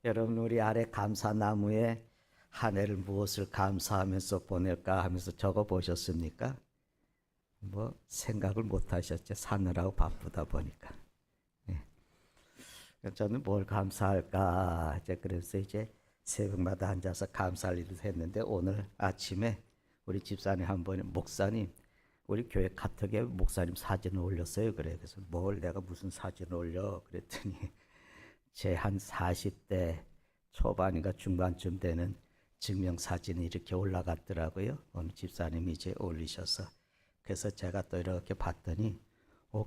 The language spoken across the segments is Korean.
여러분, 우리 아래 감사나무에 한 해를 무엇을 감사하면서 보낼까 하면서 적어 보셨습니까? 뭐 생각을 못 하셨죠. 사느라고 바쁘다 보니까. 예. 저는 뭘 감사할까? 그래서 이제 새벽마다 앉아서 감사할 일을 했는데, 오늘 아침에 우리 집사님 한 번, 목사님, 우리 교회 카톡에 목사님 사진을 올렸어요. 그래서 뭘 내가 무슨 사진을 올려? 그랬더니 제 한 40대 초반인가 중반쯤 되는 증명사진이 이렇게 올라갔더라고요. 어느 집사님이 이제 올리셔서. 그래서 제가 또 이렇게 봤더니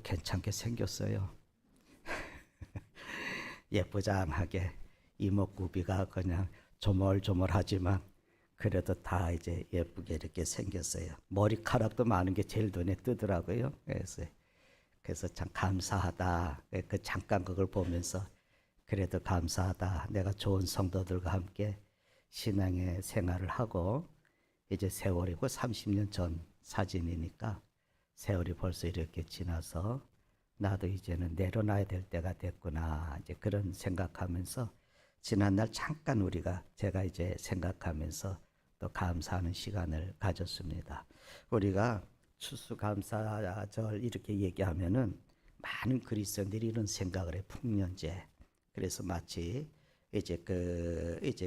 괜찮게 생겼어요. 예쁘장하게 이목구비가 그냥 조멀조멀하지만 그래도 다 이제 예쁘게 이렇게 생겼어요. 머리카락도 많은 게 제일 눈에 뜨더라고요. 그래서 참 감사하다. 그 잠깐 그걸 보면서 그래도 감사하다. 내가 좋은 성도들과 함께 신앙의 생활을 하고 이제 세월이고 30년 전 사진이니까 세월이 벌써 이렇게 지나서 나도 이제는 내려놔야 될 때가 됐구나. 이제 그런 생각하면서 지난날 잠깐 제가 이제 생각하면서 또 감사하는 시간을 가졌습니다. 우리가 추수감사절 이렇게 얘기하면은 많은 그리스도인들이 이런 생각을 해. 풍년제. 그래서 마치 이제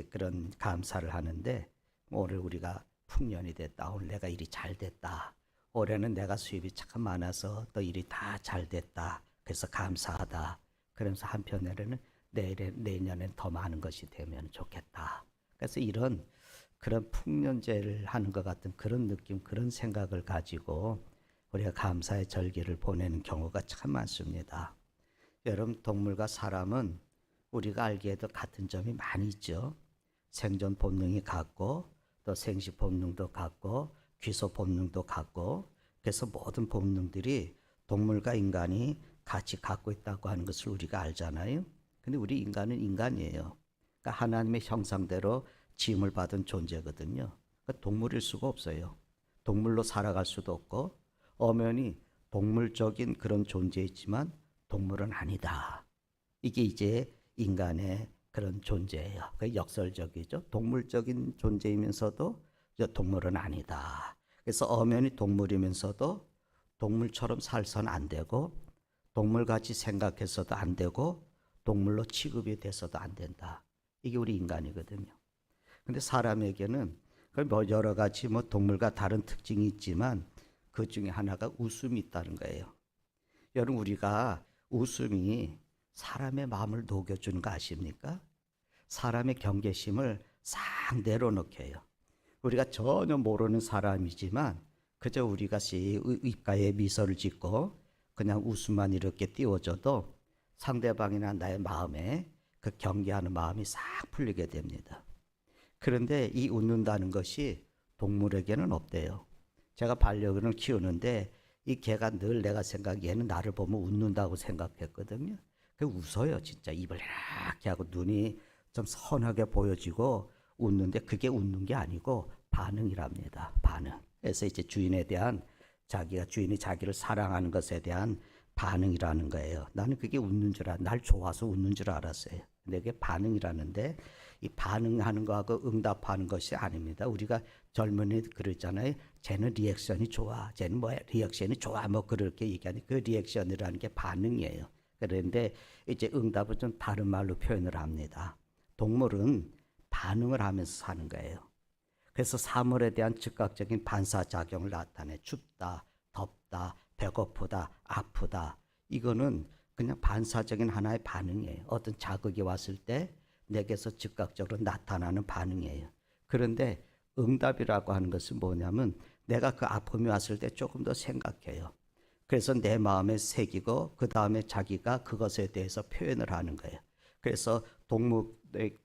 그런 감사를 하는데, 오늘 우리가 풍년이 됐다. 오늘 내가 일이 잘 됐다. 올해는 내가 수입이 참 많아서 또 일이 다 잘 됐다. 그래서 감사하다. 그러면서 한편으로는 내년엔 더 많은 것이 되면 좋겠다. 그래서 그런 풍년제를 하는 것 같은 그런 느낌, 그런 생각을 가지고 우리가 감사의 절기를 보내는 경우가 참 많습니다. 여러분, 동물과 사람은 우리가 알기에도 같은 점이 많이 있죠. 생존 본능이 같고 또 생식 본능도 같고 귀소 본능도 같고, 그래서 모든 본능들이 동물과 인간이 같이 갖고 있다고 하는 것을 우리가 알잖아요. 근데 우리 인간은 인간이에요. 그러니까 하나님의 형상대로 지음을 받은 존재거든요. 그러니까 동물일 수가 없어요. 동물로 살아갈 수도 없고, 엄연히 동물적인 그런 존재이지만 동물은 아니다. 이게 이제 인간의 그런 존재예요. 그 역설적이죠. 동물적인 존재이면서도 동물은 아니다. 그래서 엄연히 동물이면서도 동물처럼 살선 안 되고, 동물같이 생각해서도 안 되고, 동물로 취급이 돼서도 안 된다. 이게 우리 인간이거든요. 근데 사람에게는 뭐 여러 가지 동물과 다른 특징이 있지만 그 중에 하나가 웃음이 있다는 거예요. 여러분, 우리가 웃음이 사람의 마음을 녹여주는 거 아십니까? 사람의 경계심을 싹 내려놓게 해요. 우리가 전혀 모르는 사람이지만 그저 우리가 입가에 미소를 짓고 그냥 웃음만 이렇게 띄워줘도 상대방이나 나의 마음에 그 경계하는 마음이 싹 풀리게 됩니다. 그런데 이 웃는다는 것이 동물에게는 없대요. 제가 반려견을 키우는데 이 개가 늘 내가 생각에는 나를 보면 웃는다고 생각했거든요. 그 웃어요. 진짜 입을 이렇게 하고 눈이 좀 선하게 보여지고 웃는데, 그게 웃는 게 아니고 반응이랍니다. 반응. 그래서 이제 주인이 자기를 사랑하는 것에 대한 반응이라는 거예요. 나는 그게 웃는 줄 날 좋아서 웃는 줄 알았어요. 근데 그게 반응이라는데, 이 반응하는 거하고 응답하는 것이 아닙니다. 우리가 젊은이 그러잖아요. 쟤는 리액션이 좋아. 쟤는 리액션이 좋아. 그렇게 얘기하는 그 리액션이라는 게 반응이에요. 그런데 이제 응답은 좀 다른 말로 표현을 합니다. 동물은 반응을 하면서 사는 거예요. 그래서 사물에 대한 즉각적인 반사작용을 나타내. 춥다, 덥다, 배고프다, 아프다. 이거는 그냥 반사적인 하나의 반응이에요. 어떤 자극이 왔을 때 내게서 즉각적으로 나타나는 반응이에요. 그런데 응답이라고 하는 것은 뭐냐면, 내가 그 아픔이 왔을 때 조금 더 생각해요. 그래서 내 마음에 새기고 그 다음에 자기가 그것에 대해서 표현을 하는 거예요. 그래서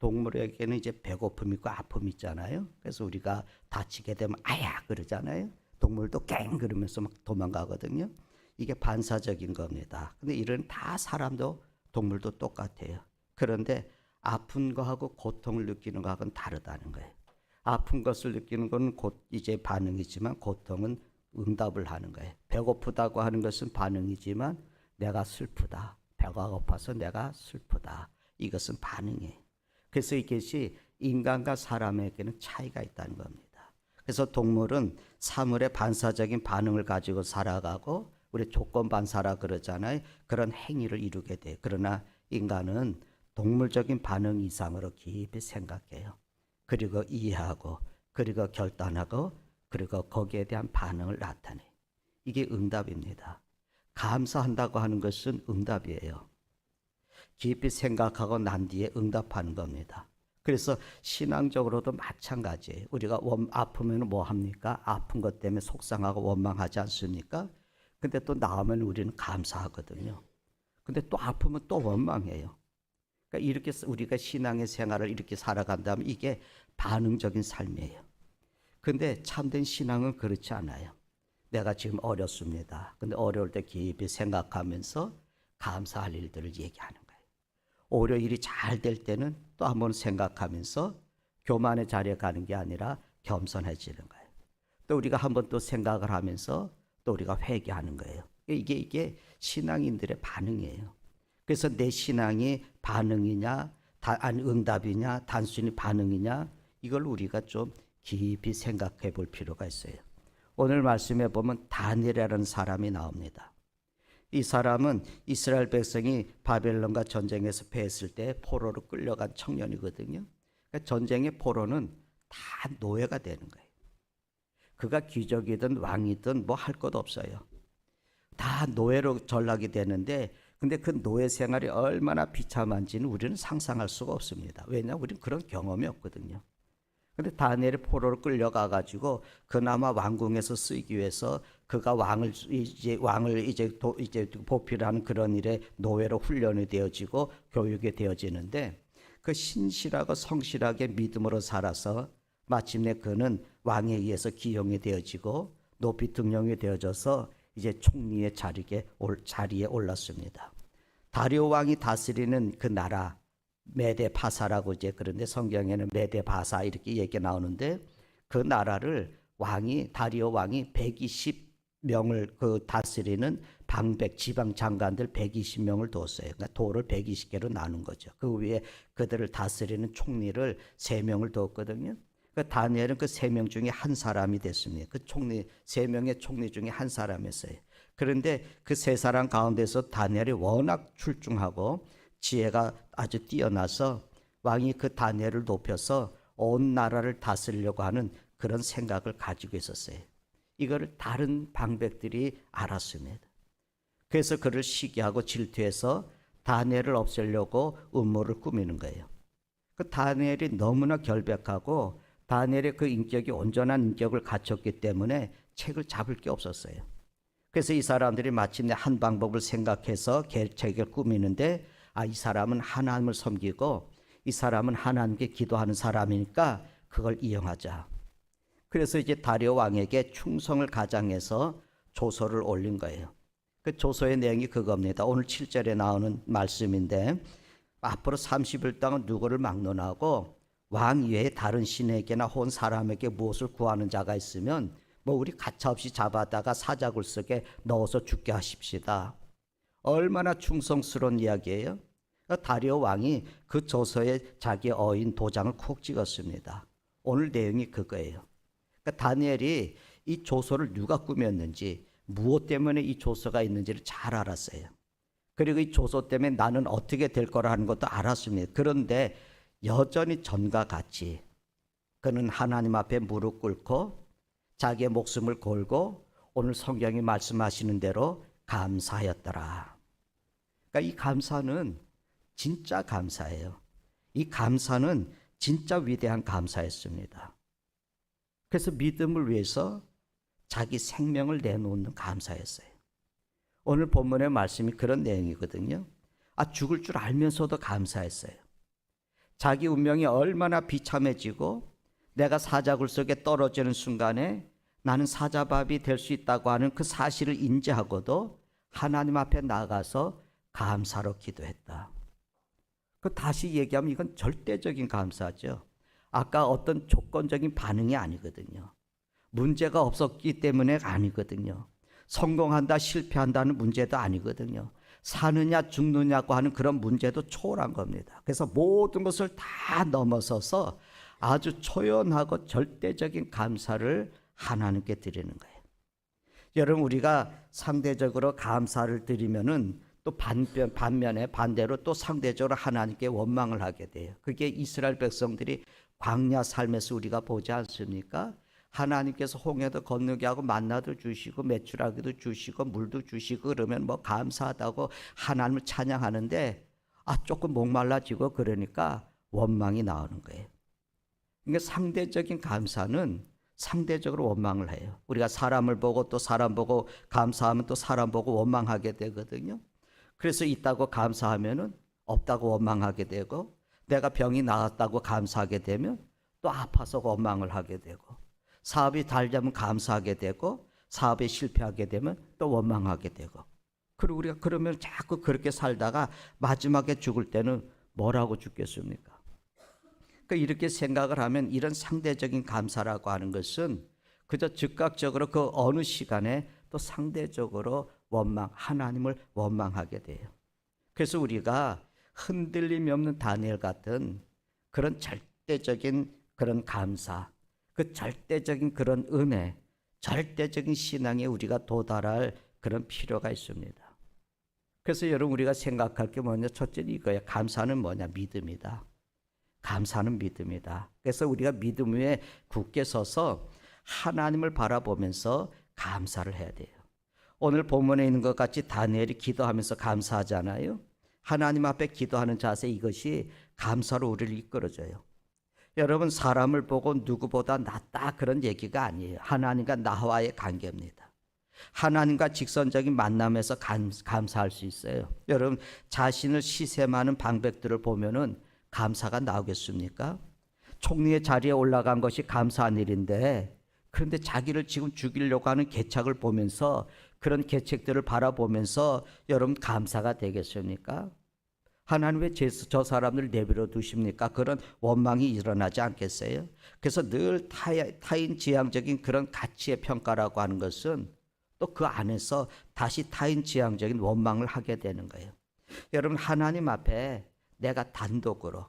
동물에게는 이제 배고픔이 있고 아픔이 있잖아요. 그래서 우리가 다치게 되면 아야 그러잖아요. 동물도 깽 그러면서 막 도망가거든요. 이게 반사적인 겁니다. 근데 이런 다 사람도 동물도 똑같아요. 그런데 아픈 거하고 고통을 느끼는 거하고는 다르다는 거예요. 아픈 것을 느끼는 건 이제 반응이지만 고통은 응답을 하는 거예요. 배고프다고 하는 것은 반응이지만 내가 슬프다. 배가 고파서 내가 슬프다. 이것은 반응이에요. 그래서 이것이 인간과 사람에게는 차이가 있다는 겁니다. 그래서 동물은 사물의 반사적인 반응을 가지고 살아가고 우리 조건 반사라 그러잖아요. 그런 행위를 이루게 돼요. 그러나 인간은 동물적인 반응 이상으로 깊이 생각해요. 그리고 이해하고 그리고 결단하고 그리고 거기에 대한 반응을 나타내요. 이게 응답입니다. 감사한다고 하는 것은 응답이에요. 깊이 생각하고 난 뒤에 응답하는 겁니다. 그래서 신앙적으로도 마찬가지예요. 우리가 아프면 뭐 합니까? 아픈 것 때문에 속상하고 원망하지 않습니까? 근데 또 나으면 우리는 감사하거든요. 근데 또 아프면 또 원망해요. 그러니까 이렇게 우리가 신앙의 생활을 이렇게 살아간다면 이게 반응적인 삶이에요. 근데 참된 신앙은 그렇지 않아요. 내가 지금 어렵습니다. 근데 어려울 때 깊이 생각하면서 감사할 일들을 얘기하는 거예요. 오히려 일이 잘 될 때는 또 한번 생각하면서 교만의 자리에 가는 게 아니라 겸손해지는 거예요. 또 우리가 한번 또 생각을 하면서 또 우리가 회개하는 거예요. 이게 신앙인들의 반응이에요. 그래서 내 신앙이 반응이냐, 응답이냐, 단순히 반응이냐, 이걸 우리가 좀 깊이 생각해 볼 필요가 있어요. 오늘 말씀에 보면 다니엘이라는 사람이 나옵니다. 이 사람은 이스라엘 백성이 바벨론과 전쟁에서 패했을 때 포로로 끌려간 청년이거든요. 그러니까 전쟁의 포로는 다 노예가 되는 거예요. 그가 귀족이든 왕이든 뭐 할 것 없어요. 다 노예로 전락이 되는데 근데 그 노예 생활이 얼마나 비참한지는 우리는 상상할 수가 없습니다. 왜냐하면 우리는 그런 경험이 없거든요. 근데 다니엘이 포로로 끌려가 가지고 그나마 왕궁에서 쓰기 위해서 그가 왕을 보필하는 그런 일에 노예로 훈련이 되어지고 교육이 되어지는데 그 신실하고 성실하게 믿음으로 살아서 마침내 그는 왕에 의해서 기용이 되어지고 높이 등용이 되어져서 이제 총리의 자리에 올랐습니다. 다리오 왕이 다스리는 그 나라 메데파사라고 이제 그런데 성경에는 메데바사 이렇게 얘기 나오는데 그 나라를 다리오 왕이 120명을 그 다스리는 방백 지방 장관들 120명을 뒀어요. 그러니까 도를 120개로 나눈 거죠. 그 위에 그들을 다스리는 총리를 3명을 뒀거든요. 그 다니엘은 그 3명 중에 한 사람이 됐습니다. 그 3명의 총리 중에 한 사람이었어요. 그런데 그 3사람 가운데서 다니엘이 워낙 출중하고 지혜가 아주 뛰어나서 왕이 그 다니엘을 높여서 온 나라를 다스리려고 하는 그런 생각을 가지고 있었어요. 이거를 다른 방백들이 알았습니다. 그래서 그를 시기하고 질투해서 다니엘을 없애려고 음모를 꾸미는 거예요. 그 다니엘이 너무나 결백하고 다니엘의 그 인격이 온전한 인격을 갖췄기 때문에 책을 잡을 게 없었어요. 그래서 이 사람들이 마침내 한 방법을 생각해서 계책을 꾸미는데 이 사람은 하나님을 섬기고 이 사람은 하나님께 기도하는 사람이니까 그걸 이용하자. 그래서 이제 다리오 왕에게 충성을 가장해서 조서를 올린 거예요. 그 조서의 내용이 그겁니다. 오늘 7절에 나오는 말씀인데 앞으로 30일 동안 누구를 막론하고 왕 이외에 다른 신에게나 혼 사람에게 무엇을 구하는 자가 있으면 뭐 우리 가차없이 잡아다가 사자굴 속에 넣어서 죽게 하십시다. 얼마나 충성스러운 이야기예요. 다리오 왕이 그 조서에 자기 어인 도장을 콕 찍었습니다. 오늘 내용이 그거예요. 그러니까 다니엘이 이 조서를 누가 꾸몄는지 무엇 때문에 이 조서가 있는지를 잘 알았어요. 그리고 이 조서 때문에 나는 어떻게 될 거라 하는 것도 알았습니다. 그런데 여전히 전과 같이 그는 하나님 앞에 무릎 꿇고 자기의 목숨을 걸고 오늘 성경이 말씀하시는 대로 감사하였더라. 그러니까 이 감사는 진짜 감사예요. 이 감사는 진짜 위대한 감사였습니다. 그래서 믿음을 위해서 자기 생명을 내놓는 감사였어요. 오늘 본문의 말씀이 그런 내용이거든요. 죽을 줄 알면서도 감사했어요. 자기 운명이 얼마나 비참해지고 내가 사자굴 속에 떨어지는 순간에 나는 사자밥이 될 수 있다고 하는 그 사실을 인지하고도 하나님 앞에 나가서 감사로 기도했다. 다시 얘기하면 이건 절대적인 감사죠. 아까 어떤 조건적인 반응이 아니거든요. 문제가 없었기 때문에 아니거든요. 성공한다 실패한다는 문제도 아니거든요. 사느냐 죽느냐고 하는 그런 문제도 초월한 겁니다. 그래서 모든 것을 다 넘어서서 아주 초연하고 절대적인 감사를 하나님께 드리는 거예요. 여러분, 우리가 상대적으로 감사를 드리면은 또 반면에 반대로 또 상대적으로 하나님께 원망을 하게 돼요. 그게 이스라엘 백성들이 광야 삶에서 우리가 보지 않습니까? 하나님께서 홍해도 건너게 하고 만나도 주시고 메추라기도 주시고 물도 주시고 그러면 뭐 감사하다고 하나님을 찬양하는데 조금 목말라지고 그러니까 원망이 나오는 거예요. 그러니까 상대적인 감사는 상대적으로 원망을 해요. 우리가 사람을 보고 또 사람 보고 감사하면 또 사람 보고 원망하게 되거든요. 그래서 있다고 감사하면은 없다고 원망하게 되고, 내가 병이 나았다고 감사하게 되면 또 아파서 원망을 하게 되고, 사업이 잘 되면 감사하게 되고, 사업에 실패하게 되면 또 원망하게 되고. 그리고 우리가 그러면 자꾸 그렇게 살다가 마지막에 죽을 때는 뭐라고 죽겠습니까? 그러니까 이렇게 생각을 하면 이런 상대적인 감사라고 하는 것은 그저 즉각적으로 그 어느 시간에 또 상대적으로 하나님을 원망하게 돼요. 그래서 우리가 흔들림이 없는 다니엘 같은 그런 절대적인 그런 감사, 그 절대적인 그런 은혜, 절대적인 신앙에 우리가 도달할 그런 필요가 있습니다. 그래서 여러분, 우리가 생각할 게 뭐냐? 첫째는 이거예요. 감사는 뭐냐? 믿음이다. 감사는 믿음이다. 그래서 우리가 믿음 위에 굳게 서서 하나님을 바라보면서 감사를 해야 돼요. 오늘 본문에 있는 것 같이 다니엘이 기도하면서 감사하잖아요. 하나님 앞에 기도하는 자세, 이것이 감사로 우리를 이끌어줘요. 여러분, 사람을 보고 누구보다 낫다 그런 얘기가 아니에요. 하나님과 나와의 관계입니다. 하나님과 직선적인 만남에서 감사할 수 있어요. 여러분, 자신을 시샘하는 방백들을 보면은 감사가 나오겠습니까? 총리의 자리에 올라간 것이 감사한 일인데, 그런데 자기를 지금 죽이려고 하는 계책을 보면서, 그런 계책들을 바라보면서 여러분 감사가 되겠습니까? 하나님 왜 저 사람들 내버려 두십니까? 그런 원망이 일어나지 않겠어요? 그래서 늘 타인 지향적인 그런 가치의 평가라고 하는 것은 또 그 안에서 다시 타인 지향적인 원망을 하게 되는 거예요. 여러분, 하나님 앞에 내가 단독으로,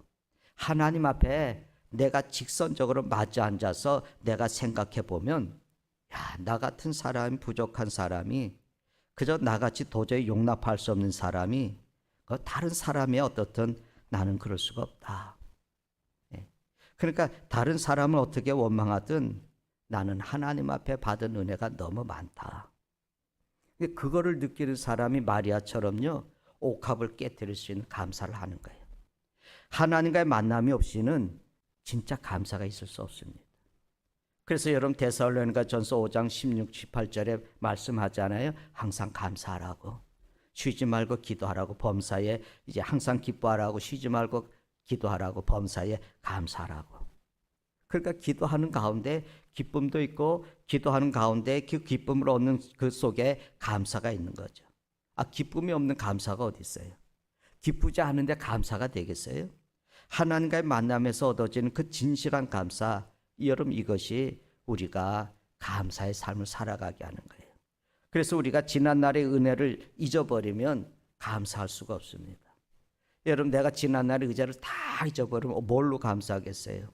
하나님 앞에 내가 직선적으로 마주 앉아서 내가 생각해 보면, 나 같은 사람이, 부족한 사람이, 그저 나같이 도저히 용납할 수 없는 사람이 다른 사람이 어떻든 나는 그럴 수가 없다. 그러니까 다른 사람을 어떻게 원망하든 나는 하나님 앞에 받은 은혜가 너무 많다. 그거를 느끼는 사람이 마리아처럼요, 옥합을 깨뜨릴 수 있는 감사를 하는 거예요. 하나님과의 만남이 없이는 진짜 감사가 있을 수 없습니다. 그래서 여러분, 데살로니가전서 5장 16, 18절에 말씀하잖아요. 항상 감사하라고, 쉬지 말고 기도하라고, 범사에 이제 항상 기뻐하라고, 쉬지 말고 기도하라고, 범사에 감사하라고. 그러니까 기도하는 가운데 기쁨도 있고, 기도하는 가운데 그 기쁨을 얻는 그 속에 감사가 있는 거죠. 기쁨이 없는 감사가 어디 있어요? 기쁘지 않은데 감사가 되겠어요? 하나님과의 만남에서 얻어지는 그 진실한 감사, 여러분, 이것이 우리가 감사의 삶을 살아가게 하는 거예요. 그래서 우리가 지난날의 은혜를 잊어버리면 감사할 수가 없습니다. 여러분, 내가 지난날의 의자를 다 잊어버리면 뭘로 감사하겠어요?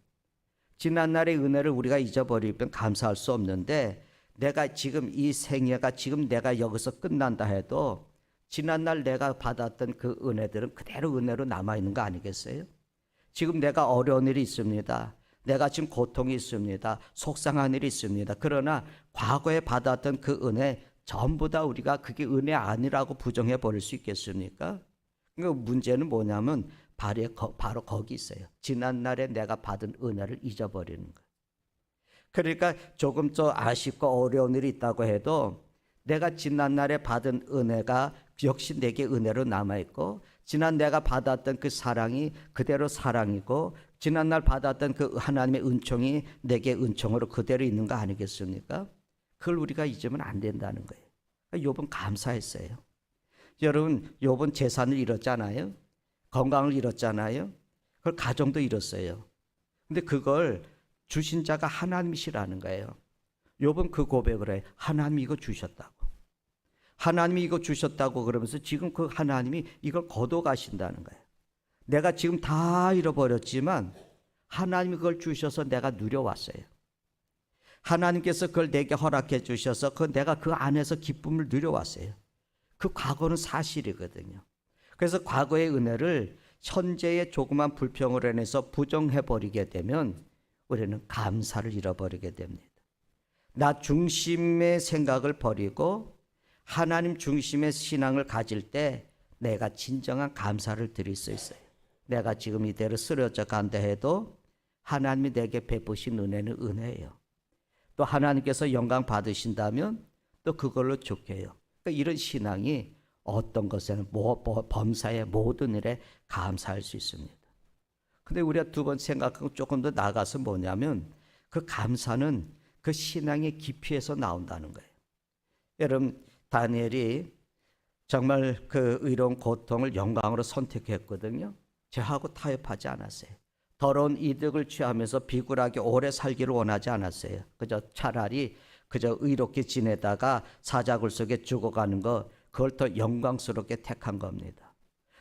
지난날의 은혜를 우리가 잊어버리면 감사할 수 없는데, 내가 지금 이 생애가 지금 내가 여기서 끝난다 해도 지난날 내가 받았던 그 은혜들은 그대로 은혜로 남아있는 거 아니겠어요? 지금 내가 어려운 일이 있습니다. 내가 지금 고통이 있습니다. 속상한 일이 있습니다. 그러나 과거에 받았던 그 은혜 전부 다 우리가 그게 은혜 아니라고 부정해 버릴 수 있겠습니까? 그 문제는 뭐냐면 바로 거기 있어요. 지난날에 내가 받은 은혜를 잊어버리는 거예요. 그러니까 조금 더 아쉽고 어려운 일이 있다고 해도 내가 지난날에 받은 은혜가 역시 내게 은혜로 남아있고, 지난 내가 받았던 그 사랑이 그대로 사랑이고, 지난날 받았던 그 하나님의 은총이 내게 은총으로 그대로 있는 거 아니겠습니까? 그걸 우리가 잊으면 안 된다는 거예요. 욥은 감사했어요. 여러분, 욥은 재산을 잃었잖아요. 건강을 잃었잖아요. 그걸 가정도 잃었어요. 근데 그걸 주신 자가 하나님이시라는 거예요. 욥은 그 고백을 해요. 하나님이 이거 주셨다고. 하나님이 이거 주셨다고 그러면서 지금 그 하나님이 이걸 거둬 가신다는 거예요. 내가 지금 다 잃어버렸지만 하나님이 그걸 주셔서 내가 누려왔어요. 하나님께서 그걸 내게 허락해 주셔서 내가 그 안에서 기쁨을 누려왔어요. 그 과거는 사실이거든요. 그래서 과거의 은혜를 현재의 조그만 불평으로 인해서 부정해버리게 되면 우리는 감사를 잃어버리게 됩니다. 나 중심의 생각을 버리고 하나님 중심의 신앙을 가질 때 내가 진정한 감사를 드릴 수 있어요. 내가 지금 이대로 쓰러져 간다 해도 하나님이 내게 베푸신 은혜는 은혜예요. 또 하나님께서 영광 받으신다면 또 그걸로 좋게 해요. 그러니까 이런 신앙이 어떤 것에는 범사의 모든 일에 감사할 수 있습니다. 근데 우리가 두 번 생각하고 조금 더 나가서 뭐냐면 그 감사는 그 신앙의 깊이에서 나온다는 거예요. 여러분, 다니엘이 정말 그 의로운 고통을 영광으로 선택했거든요. 죄하고 타협하지 않았어요. 더러운 이득을 취하면서 비굴하게 오래 살기를 원하지 않았어요. 그저 차라리 그저 의롭게 지내다가 사자굴 속에 죽어가는 거, 그걸 더 영광스럽게 택한 겁니다.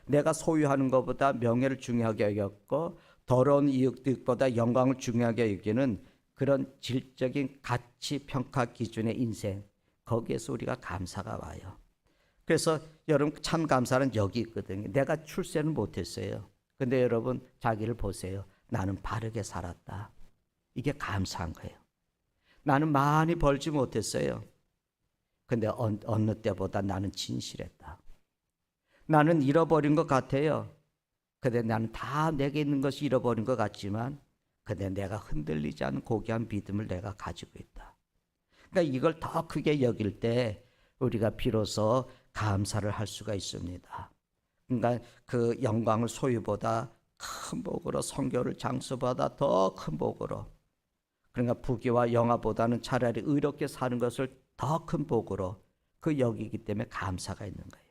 내가 소유하는 것보다 명예를 중요하게 여겼고 더러운 이득보다 영광을 중요하게 여기는 그런 질적인 가치 평가 기준의 인생, 거기에서 우리가 감사가 와요. 그래서 여러분, 참 감사는 여기 있거든요. 내가 출세는 못했어요. 근데 여러분, 자기를 보세요. 나는 바르게 살았다. 이게 감사한 거예요. 나는 많이 벌지 못했어요. 근데 어느 때보다 나는 진실했다. 나는 잃어버린 것 같아요. 근데 나는 다 내게 있는 것이 잃어버린 것 같지만 근데 내가 흔들리지 않은 고귀한 믿음을 내가 가지고 있다. 그러니까 이걸 더 크게 여길 때 우리가 비로소 감사를 할 수가 있습니다. 그러니까 그 영광을 소유보다 큰 복으로, 성교를 장수보다 더 큰 복으로, 그러니까 부귀와 영화보다는 차라리 의롭게 사는 것을 더 큰 복으로 그 여기기 때문에 감사가 있는 거예요.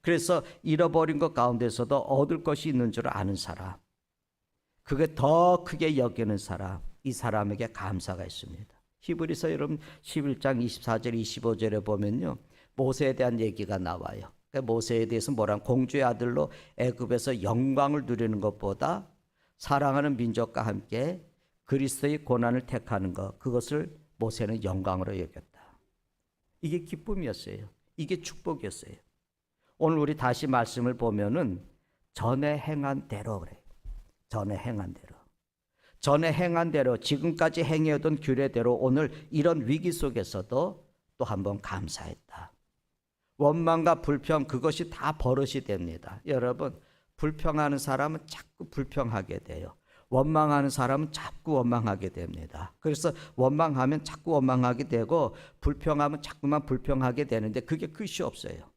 그래서 잃어버린 것 가운데서도 얻을 것이 있는 줄 아는 사람, 그게 더 크게 여기는 사람, 이 사람에게 감사가 있습니다. 히브리서 여러분 11장 24절 25절에 보면요, 모세에 대한 얘기가 나와요. 모세에 대해서 뭐란, 공주의 아들로 애굽에서 영광을 누리는 것보다 사랑하는 민족과 함께 그리스도의 고난을 택하는 것, 그것을 모세는 영광으로 여겼다. 이게 기쁨이었어요. 이게 축복이었어요. 오늘 우리 다시 말씀을 보면은 전에 행한 대로 그래요. 전에 행한 대로. 전에 행한 대로, 지금까지 행해오던 규례대로 오늘 이런 위기 속에서도 또 한 번 감사했다. 원망과 불평, 그것이 다 버릇이 됩니다. 여러분, 불평하는 사람은 자꾸 불평하게 돼요. 원망하는 사람은 자꾸 원망하게 됩니다. 그래서 원망하면 자꾸 원망하게 되고 불평하면 자꾸만 불평하게 되는데 그게 끝이 없어요.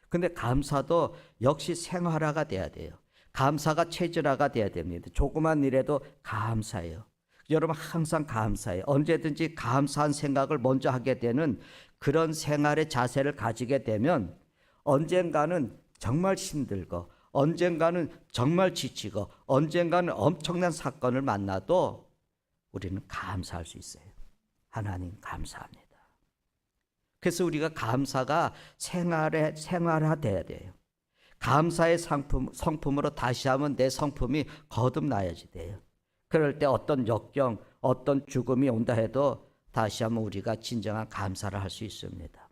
근데 감사도 역시 생활화가 돼야 돼요. 감사가 체질화가 돼야 됩니다. 조그만 일에도 감사해요. 여러분, 항상 감사해요. 언제든지 감사한 생각을 먼저 하게 되는 그런 생활의 자세를 가지게 되면 언젠가는 정말 힘들고 언젠가는 정말 지치고 언젠가는 엄청난 사건을 만나도 우리는 감사할 수 있어요. 하나님 감사합니다. 그래서 우리가 감사가 생활화돼야 돼요. 감사의 성품으로 다시 하면 내 성품이 거듭나야지 돼요. 그럴 때 어떤 역경, 어떤 죽음이 온다 해도 다시 한번 우리가 진정한 감사를 할 수 있습니다.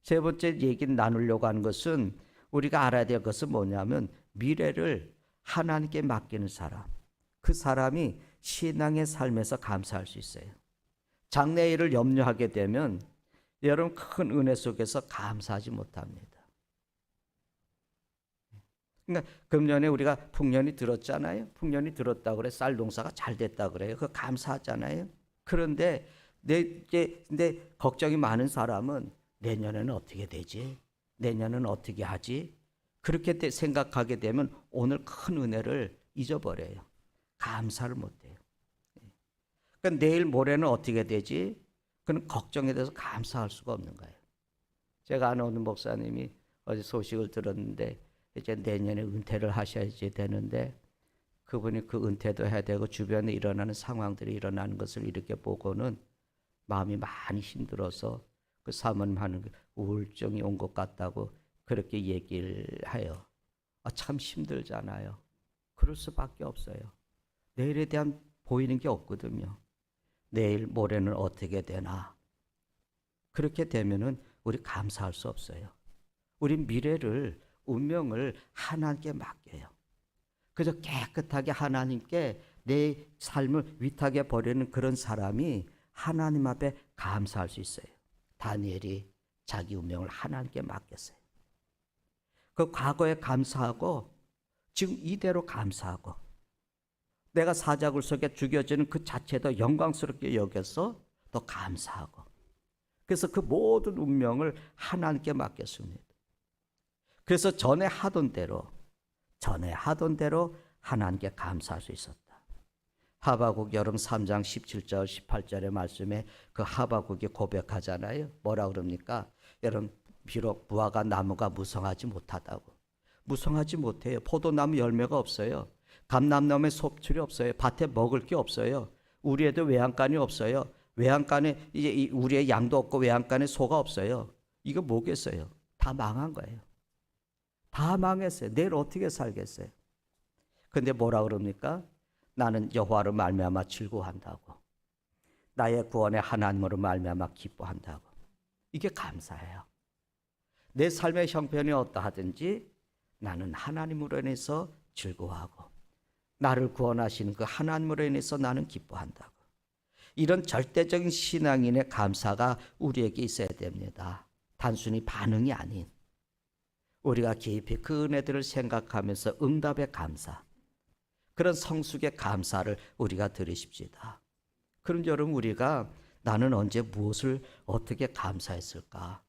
세 번째 얘기 나누려고 하는 것은, 우리가 알아야 될 것은 뭐냐면 미래를 하나님께 맡기는 사람, 그 사람이 신앙의 삶에서 감사할 수 있어요. 장래일을 염려하게 되면 여러분, 큰 은혜 속에서 감사하지 못합니다. 그러니까 금년에 우리가 풍년이 들었잖아요. 풍년이 들었다고 그래, 쌀 농사가 잘 됐다 그래요. 그거 감사하잖아요. 그런데 근데 걱정이 많은 사람은 내년에는 어떻게 되지? 내년은 어떻게 하지? 그렇게 생각하게 되면 오늘 큰 은혜를 잊어버려요. 감사를 못해요. 그러니까 내일 모레는 어떻게 되지? 그는 걱정에 대해서 감사할 수가 없는 거예요. 제가 아는 어느 목사님이 어제 소식을 들었는데 이제 내년에 은퇴를 하셔야지 되는데, 그분이 그 은퇴도 해야 되고 주변에 일어나는 상황들이 일어나는 것을 이렇게 보고는 마음이 많이 힘들어서 그 사모님 하는 게 우울증이 온 것 같다고 그렇게 얘기를 해요. 참 힘들잖아요. 그럴 수밖에 없어요. 내일에 대한 보이는 게 없거든요. 내일 모레는 어떻게 되나. 그렇게 되면은 우리 감사할 수 없어요. 우리 미래를, 운명을 하나님께 맡겨요. 그저 깨끗하게 하나님께 내 삶을 위탁해 버리는 그런 사람이 하나님 앞에 감사할 수 있어요. 다니엘이 자기 운명을 하나님께 맡겼어요. 그 과거에 감사하고 지금 이대로 감사하고 내가 사자굴 속에 죽여지는 그 자체도 영광스럽게 여겨서 더 감사하고 그래서 그 모든 운명을 하나님께 맡겼습니다. 그래서 전에 하던 대로 하나님께 감사할 수 있었다. 하바국 여름 3장 17절 18절의 말씀에 그 하바국이 고백하잖아요. 뭐라 그럽니까? 여러분 비록 무화과 나무가 무성하지 못하다고. 무성하지 못해요. 포도나무 열매가 없어요. 감람나무에 속출이 없어요. 밭에 먹을 게 없어요. 우리에도 외양간이 없어요. 외양간에 이제 우리의 양도 없고 외양간에 소가 없어요. 이거 뭐겠어요? 다 망한 거예요. 다 망했어요. 내일 어떻게 살겠어요? 근데 뭐라 그럽니까? 나는 여호와로 말미암아 즐거워한다고. 나의 구원의 하나님으로 말미암아 기뻐한다고. 이게 감사해요. 내 삶의 형편이 어떠하든지 나는 하나님으로 인해서 즐거워하고 나를 구원하시는 그 하나님으로 인해서 나는 기뻐한다고. 이런 절대적인 신앙인의 감사가 우리에게 있어야 됩니다. 단순히 반응이 아닌 우리가 깊이 그 은혜들을 생각하면서 응답의 감사, 그런 성숙의 감사를 우리가 드리십시다. 그럼 여러분 우리가 나는 언제 무엇을 어떻게 감사했을까?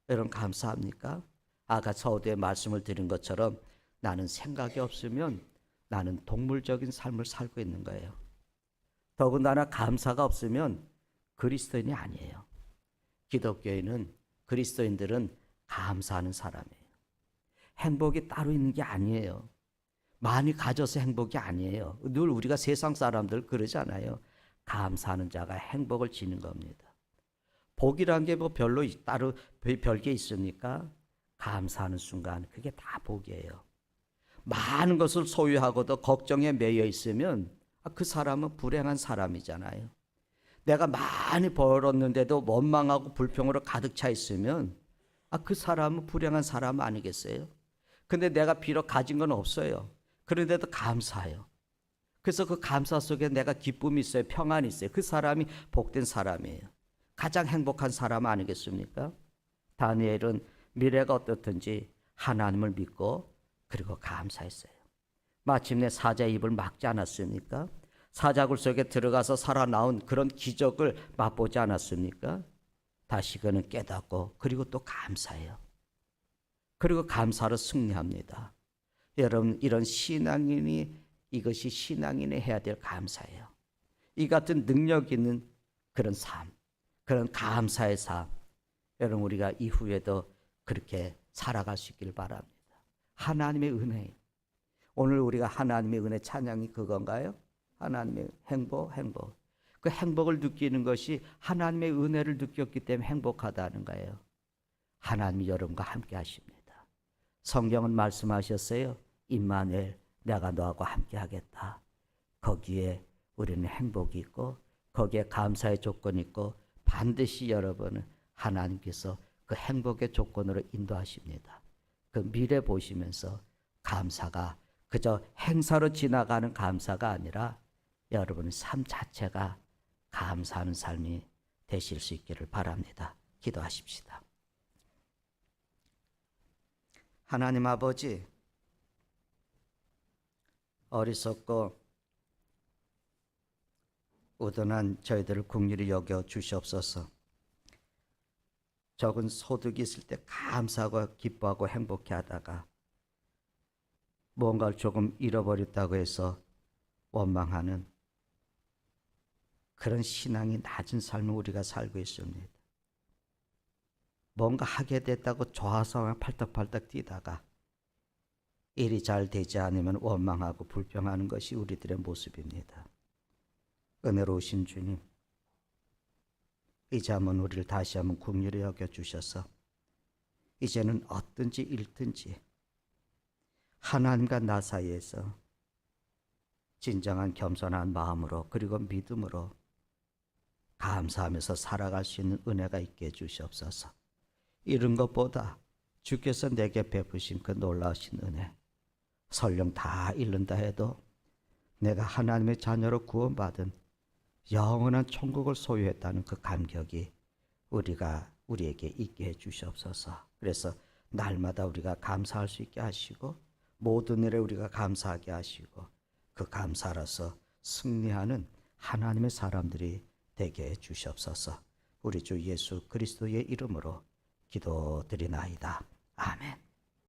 여러분 감사합니까? 아까 서두에 말씀을 드린 것처럼 나는 생각이 없으면 나는 동물적인 삶을 살고 있는 거예요. 더군다나 감사가 없으면 그리스도인이 아니에요. 기독교인은 그리스도인들은 감사하는 사람이에요. 행복이 따로 있는 게 아니에요. 많이 가져서 행복이 아니에요. 늘 우리가 세상 사람들 그러잖아요. 감사하는 자가 행복을 지는 겁니다. 복이란 게 뭐 별로 따로 별게 있습니까? 감사하는 순간 그게 다 복이에요. 많은 것을 소유하고도 걱정에 매여 있으면 그 사람은 불행한 사람이잖아요. 내가 많이 벌었는데도 원망하고 불평으로 가득 차 있으면 그 사람은 불행한 사람 아니겠어요? 근데 내가 비록 가진 건 없어요. 그런데도 감사해요. 그래서 그 감사 속에 내가 기쁨이 있어요. 평안이 있어요. 그 사람이 복된 사람이에요. 가장 행복한 사람 아니겠습니까? 다니엘은 미래가 어떻든지 하나님을 믿고 그리고 감사했어요. 마침내 사자의 입을 막지 않았습니까? 사자굴 속에 들어가서 살아나온 그런 기적을 맛보지 않았습니까? 다시 그는 깨닫고 그리고 또 감사해요. 그리고 감사로 승리합니다. 여러분 이런 이것이 신앙인이 해야 될 감사예요. 이 같은 능력 있는 그런 삶, 그런 감사의 삶, 여러분 우리가 이후에도 그렇게 살아갈 수 있기를 바랍니다. 하나님의 은혜. 오늘 우리가 하나님의 은혜 찬양이 그건가요? 하나님의 행복. 그 행복을 느끼는 것이 하나님의 은혜를 느꼈기 때문에 행복하다는 거예요. 하나님이 여러분과 함께 하십니다. 성경은 말씀하셨어요. 임마누엘, 내가 너하고 함께 하겠다. 거기에 우리는 행복이 있고 거기에 감사의 조건이 있고 반드시 여러분은 하나님께서 그 행복의 조건으로 인도하십니다. 그 미래 보시면서 감사가 그저 행사로 지나가는 감사가 아니라 여러분의 삶 자체가 감사하는 삶이 되실 수 있기를 바랍니다. 기도하십시다. 하나님 아버지, 어리석고 우둔한 저희들을 긍휼히 여겨 주시옵소서. 적은 소득이 있을 때 감사하고 기뻐하고 행복해 하다가 뭔가를 조금 잃어버렸다고 해서 원망하는 그런 신앙이 낮은 삶을 우리가 살고 있습니다. 뭔가 하게 됐다고 좋아서 팔떡팔떡 뛰다가 일이 잘 되지 않으면 원망하고 불평하는 것이 우리들의 모습입니다. 은혜로우신 주님, 이제 한번 우리를 다시 한번 긍휼히 여겨 주셔서 이제는 얻든지 잃든지 하나님과 나 사이에서 진정한 겸손한 마음으로 그리고 믿음으로 감사하면서 살아갈 수 있는 은혜가 있게 해주시옵소서. 이런 것보다 주께서 내게 베푸신 그 놀라우신 은혜, 설령 다 잃는다 해도 내가 하나님의 자녀로 구원받은 영원한 천국을 소유했다는 그 감격이 우리에게 있게 해주시옵소서. 그래서 날마다 우리가 감사할 수 있게 하시고 모든 일에 우리가 감사하게 하시고 그 감사로서 승리하는 하나님의 사람들이 되게 해주시옵소서. 우리 주 예수 그리스도의 이름으로 기도드리나이다. 아멘.